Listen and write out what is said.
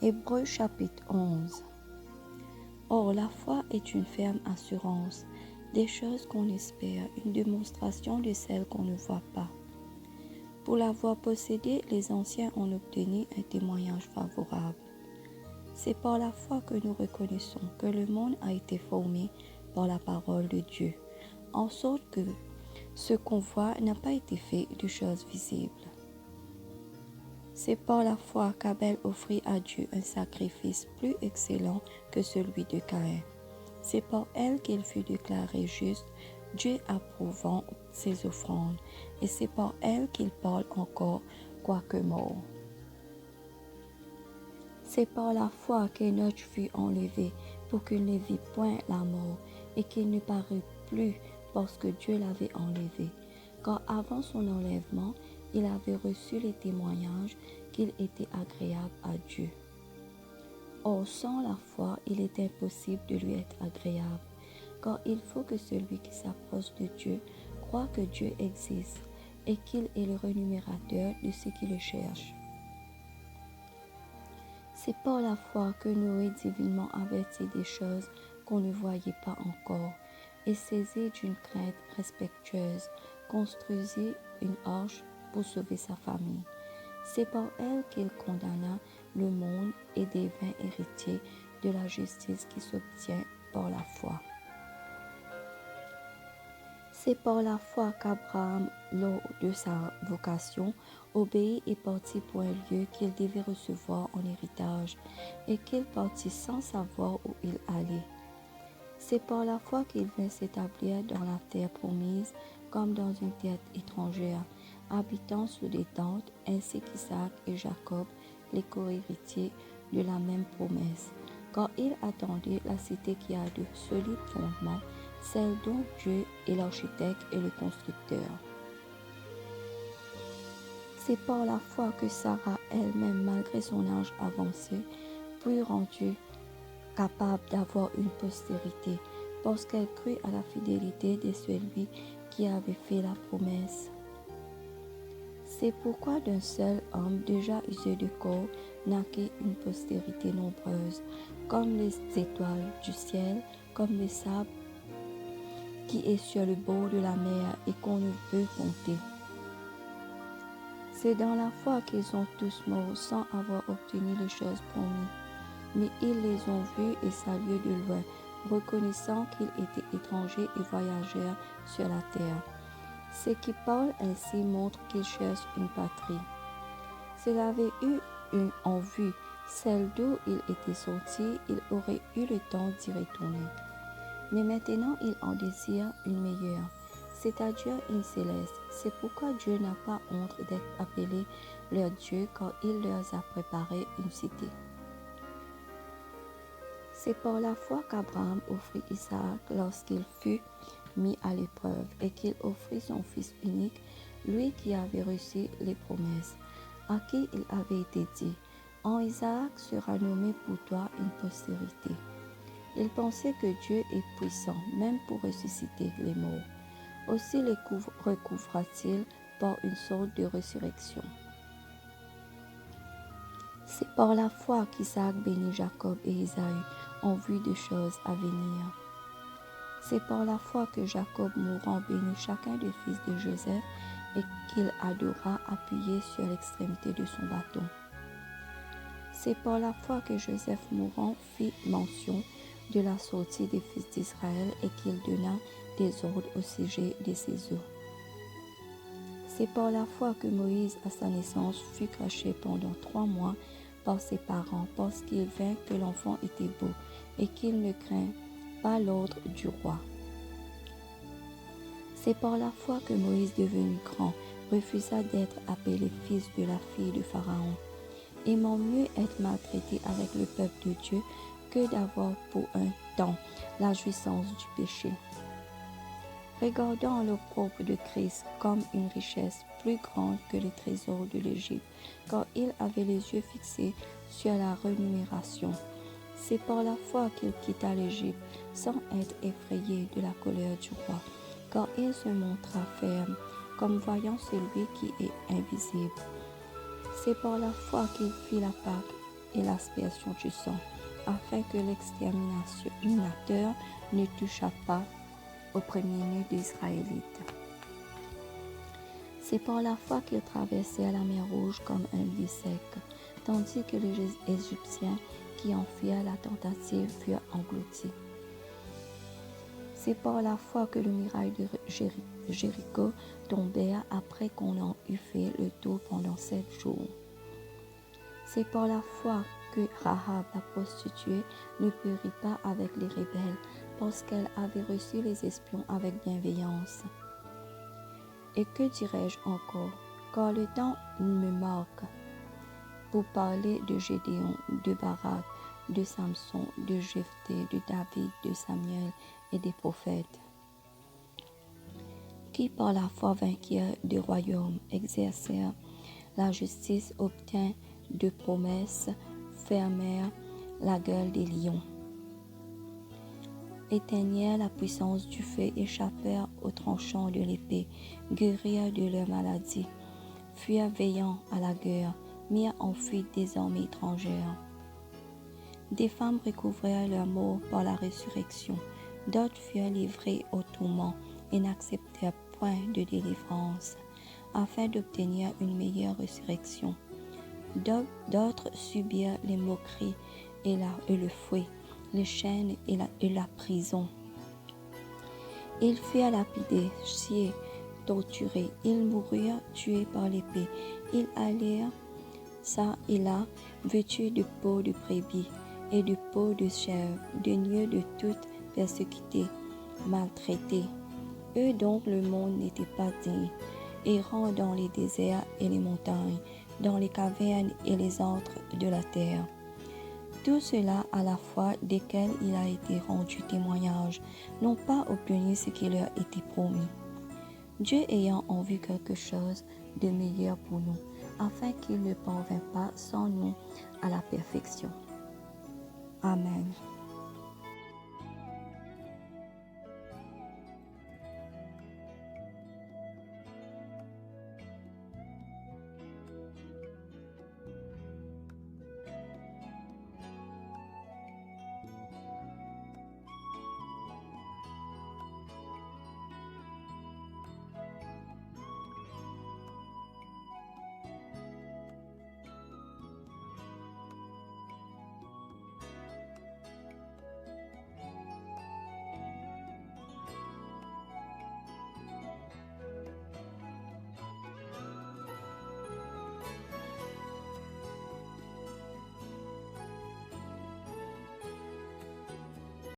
Hébreux chapitre 11. Or, la foi est une ferme assurance des choses qu'on espère, une démonstration de celles qu'on ne voit pas. Pour l'avoir possédée, les anciens ont obtenu un témoignage favorable. C'est par la foi que nous reconnaissons que le monde a été formé par la parole de Dieu, en sorte que ce qu'on voit n'a pas été fait de choses visibles. C'est par la foi qu'Abel offrit à Dieu un sacrifice plus excellent que celui de Caïn. C'est par elle qu'il fut déclaré juste, Dieu approuvant ses offrandes, et c'est par elle qu'il parle encore, quoique mort. C'est par la foi qu'Enoch fut enlevé, pour qu'il ne vit point la mort, et qu'il ne parut plus parce que Dieu l'avait enlevé. Car avant son enlèvement, il avait reçu les témoignages qu'il était agréable à Dieu. Or, sans la foi, il est impossible de lui être agréable, car il faut que celui qui s'approche de Dieu croit que Dieu existe et qu'il est le rémunérateur de ceux qui le cherchent. C'est par la foi que Noé, divinement averti des choses qu'on ne voyait pas encore, et saisi d'une crainte respectueuse, construisit une arche pour sauver sa famille. C'est par elle qu'il condamna le monde et devint héritier de la justice qui s'obtient par la foi. C'est par la foi qu'Abraham, lors de sa vocation, obéit et partit pour un lieu qu'il devait recevoir en héritage, et qu'il partit sans savoir où il allait. C'est par la foi qu'il vint s'établir dans la terre promise, comme dans une terre étrangère, habitant sous des tentes, ainsi qu'Isaac et Jacob, les co-héritiers de la même promesse, car il attendait la cité qui a de solides fondements, celle dont Dieu est l'architecte et le constructeur. C'est par la foi que Sarah elle-même, malgré son âge avancé, fut rendue capable d'avoir une postérité, parce qu'elle crut à la fidélité de celui qui avait fait la promesse. C'est pourquoi d'un seul homme déjà usé de corps naquit une postérité nombreuse, comme les étoiles du ciel, comme le sable qui est sur le bord de la mer et qu'on ne peut compter. C'est dans la foi qu'ils sont tous morts sans avoir obtenu les choses promises, mais ils les ont vus et salués de loin, reconnaissant qu'ils étaient étrangers et voyageurs sur la terre. Ceux qui parlent ainsi montrent qu'ils cherchent une patrie. S'ils avaient eu en vue celle d'où ils étaient sortis, ils auraient eu le temps d'y retourner. Mais maintenant, ils en désirent une meilleure, c'est-à-dire une céleste. C'est pourquoi Dieu n'a pas honte d'être appelé leur Dieu, car il leur a préparé une cité. C'est par la foi qu'Abraham offrit Isaac lorsqu'il fut mis à l'épreuve, et qu'il offrit son fils unique, lui qui avait reçu les promesses, à qui il avait été dit, « En Isaac sera nommé pour toi une postérité. » Il pensait que Dieu est puissant, même pour ressusciter les morts. Aussi les recouvra-t-il par une sorte de résurrection. C'est par la foi qu'Isaac bénit Jacob et Isaïe en vue des choses à venir. C'est par la foi que Jacob, mourant, bénit chacun des fils de Joseph et qu'il adora appuyé sur l'extrémité de son bâton. C'est par la foi que Joseph, mourant, fit mention de la sortie des fils d'Israël et qu'il donna des ordres au sujet de ses eaux. C'est par la foi que Moïse, à sa naissance, fut caché pendant 3 mois par ses parents, parce qu'il vint que l'enfant était beau et qu'il ne craint pas l'ordre du roi. C'est par la foi que Moïse, devenu grand, refusa d'être appelé fils de la fille de Pharaon, aimant mieux être maltraité avec le peuple de Dieu que d'avoir pour un temps la jouissance du péché. Regardant l'opprobre de Christ comme une richesse plus grande que les trésors de l'Égypte, car il avait les yeux fixés sur la rémunération. C'est par la foi qu'il quitta l'Égypte sans être effrayé de la colère du roi, car il se montra ferme, comme voyant celui qui est invisible. C'est par la foi qu'il fit la Pâque et l'aspersion du sang, afin que l'exterminateur ne touchât pas au premier-né des Israélites. C'est par la foi qu'ils traversèrent la mer Rouge comme un lit sec, tandis que les Égyptiens qui en firent la tentative furent engloutis. C'est par la foi que le muraille de Jéricho tombèrent après qu'on en eut fait le tour pendant 7 jours. C'est par la foi que Rahab la prostituée ne périt pas avec les rebelles, parce qu'elle avait reçu les espions avec bienveillance. Et que dirais-je encore, car le temps me manque pour parler de Gédéon, de Barak, de Samson, de Jephthé, de David, de Samuel et des prophètes, qui par la foi vainquirent des royaumes, exercèrent la justice, obtinrent de promesses, fermèrent la gueule des lions, éteignèrent la puissance du feu, échappèrent aux tranchants de l'épée, guérirent de leur maladie, furent veillants à la guerre, mirent en fuite des armées étrangères. Des femmes recouvrèrent leur mort par la résurrection, d'autres furent livrées au tourment et n'acceptèrent point de délivrance, afin d'obtenir une meilleure résurrection. D'autres subirent les moqueries et le fouet, les chaînes et la prison. Ils furent lapidés, sciés, torturés, ils moururent tués par l'épée, ils allèrent çà et là, vêtus de peau de brebis et de peau de chèvre, de lieu de toute persécutés, maltraités. Eux donc le monde n'était pas digne, errant dans les déserts et les montagnes, dans les cavernes et les antres de la terre. Tout cela à la fois desquels il a été rendu témoignage, n'ont pas obtenu ce qui leur était promis. Dieu ayant en vue quelque chose de meilleur pour nous, afin qu'il ne parvint pas sans nous à la perfection. Amen.